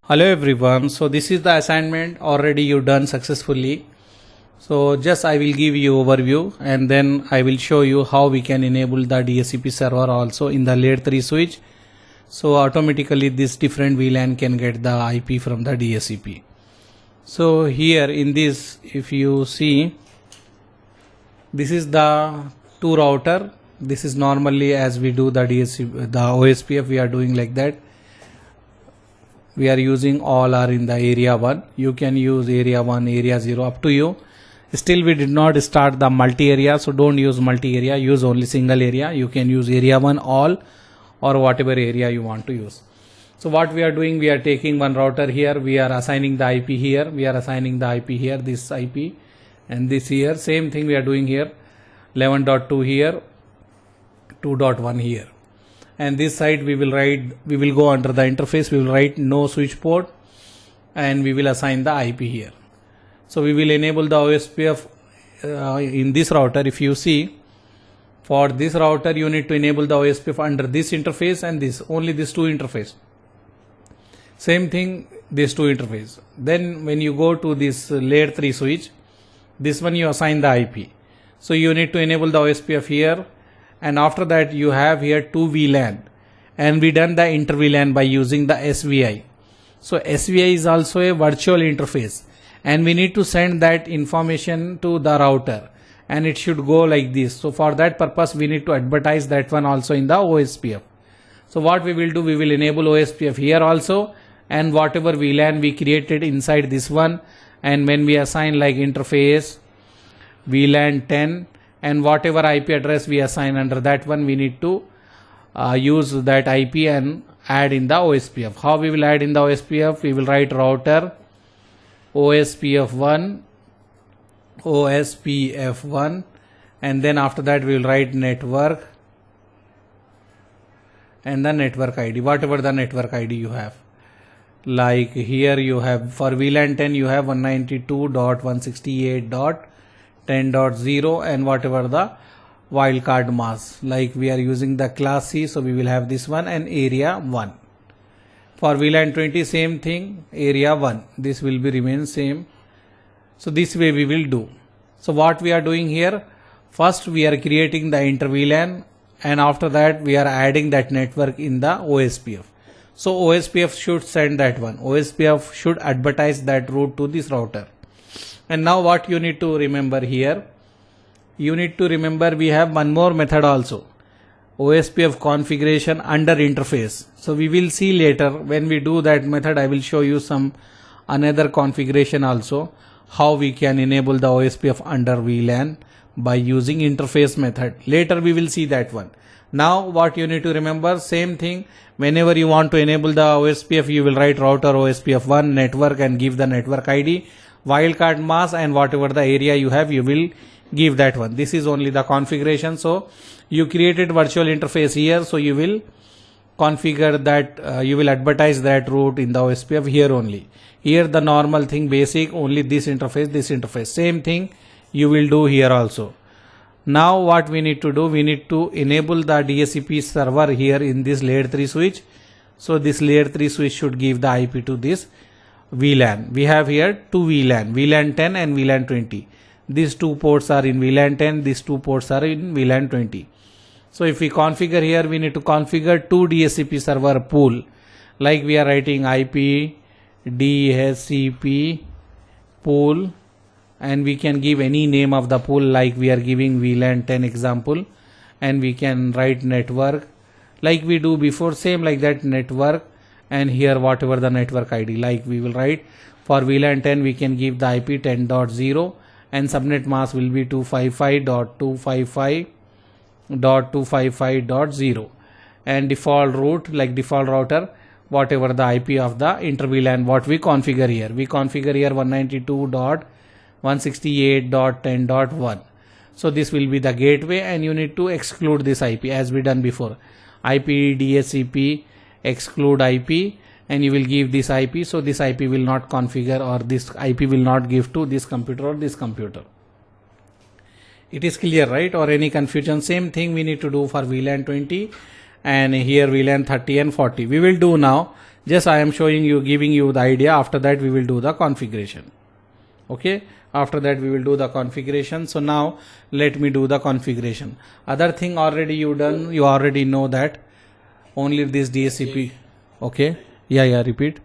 Hello everyone. So this is the assignment already you done successfully. So just I will give you overview and then I will show you how we can enable the DHCP server also in the layer 3 switch. So automatically this different VLAN can get the IP from the DHCP. So here in this, if you see, this is the two router. This is normally as we do the DHCP, the OSPF, we are doing like that. We are using all are in the area 1. You can use area 1, area 0, up to you. Still we did not start the multi area, so don't use multi area, use only single area. You can use area 1 all or whatever area you want to use. So what we are doing, we are taking one router here, we are assigning the IP here, we are assigning the IP here, this IP and this here. Same thing we are doing here, 11.2 here, 2.1 here. And this side we will go under the interface, we will write no switch port and we will assign the IP here. So we will enable the OSPF in this router. If you see, for this router you need to enable the OSPF under this interface and this, only these two interface. Same thing, these two interface. Then when you go to this layer 3 switch, this one you assign the IP. So you need to enable the OSPF here. And after that you have here two VLAN and we done the inter VLAN by using the SVI. So SVI is also a virtual interface and we need to send that information to the router and it should go like this. So for that purpose we need to advertise that one also in the OSPF. So what we will do, we will enable OSPF here also and whatever VLAN we created inside this one, and when we assign like interface VLAN 10 and whatever IP address we assign under that one, we need to use that IP and add in the OSPF. How we will add in the OSPF? We will write router OSPF1 and then after that we will write network and the network ID, whatever the network ID you have. Like here you have for VLAN 10 you have 192.168.10.0 and whatever the wildcard mask, like we are using the class C, so we will have this one and area 1. For VLAN 20 same thing, area 1, this will be remain same. So this way we will do. So what we are doing here, first we are creating the inter VLAN and after that we are adding that network in the OSPF. So OSPF should send that one, OSPF should advertise that route to this router. And now what you need to remember here, you need to remember we have one more method also, OSPF configuration under interface. So we will see later when we do that method, I will show you some another configuration also, how we can enable the OSPF under VLAN by using interface method. Later we will see that one. Now what you need to remember, same thing, whenever you want to enable the OSPF, you will write router OSPF1 network and give the network ID, wildcard mask and whatever the area you have, you will give that one. This is only the configuration. So you created virtual interface here, so you will configure that, you will advertise that route in the OSPF here only. Here the normal thing, basic, only this interface, same thing you will do here also. Now what we need to do, we need to enable the DHCP server here in this layer 3 switch. So this layer 3 switch should give the IP to this VLAN. We have here two VLAN, VLAN 10 and VLAN 20. These two ports are in VLAN 10, these two ports are in VLAN 20. So if we configure here, we need to configure two DHCP server pool. Like we are writing IP DHCP pool and we can give any name of the pool, like we are giving VLAN 10 example, and we can write network like we do before, same like that network, and here whatever the network ID, like we will write for VLAN 10 we can give the IP 10.0 and subnet mask will be 255.255.255.0 and default route, like default router, whatever the IP of the inter VLAN what we configure here. We configure here 192.168.10.1. So this will be the gateway and you need to exclude this IP as we done before. IP DHCP exclude IP and you will give this IP. So this IP will not configure or this IP will not give to this computer or this computer. It is clear, right? Or any confusion? Same thing we need to do for VLAN 20 and here VLAN 30 and 40. We will do now. Just I am showing you, giving you the idea. After that we will do the configuration. Okay, after that we will do the configuration. So now let me do the configuration. Other thing already you done, you already know that only this DHCP. Okay, yeah, repeat.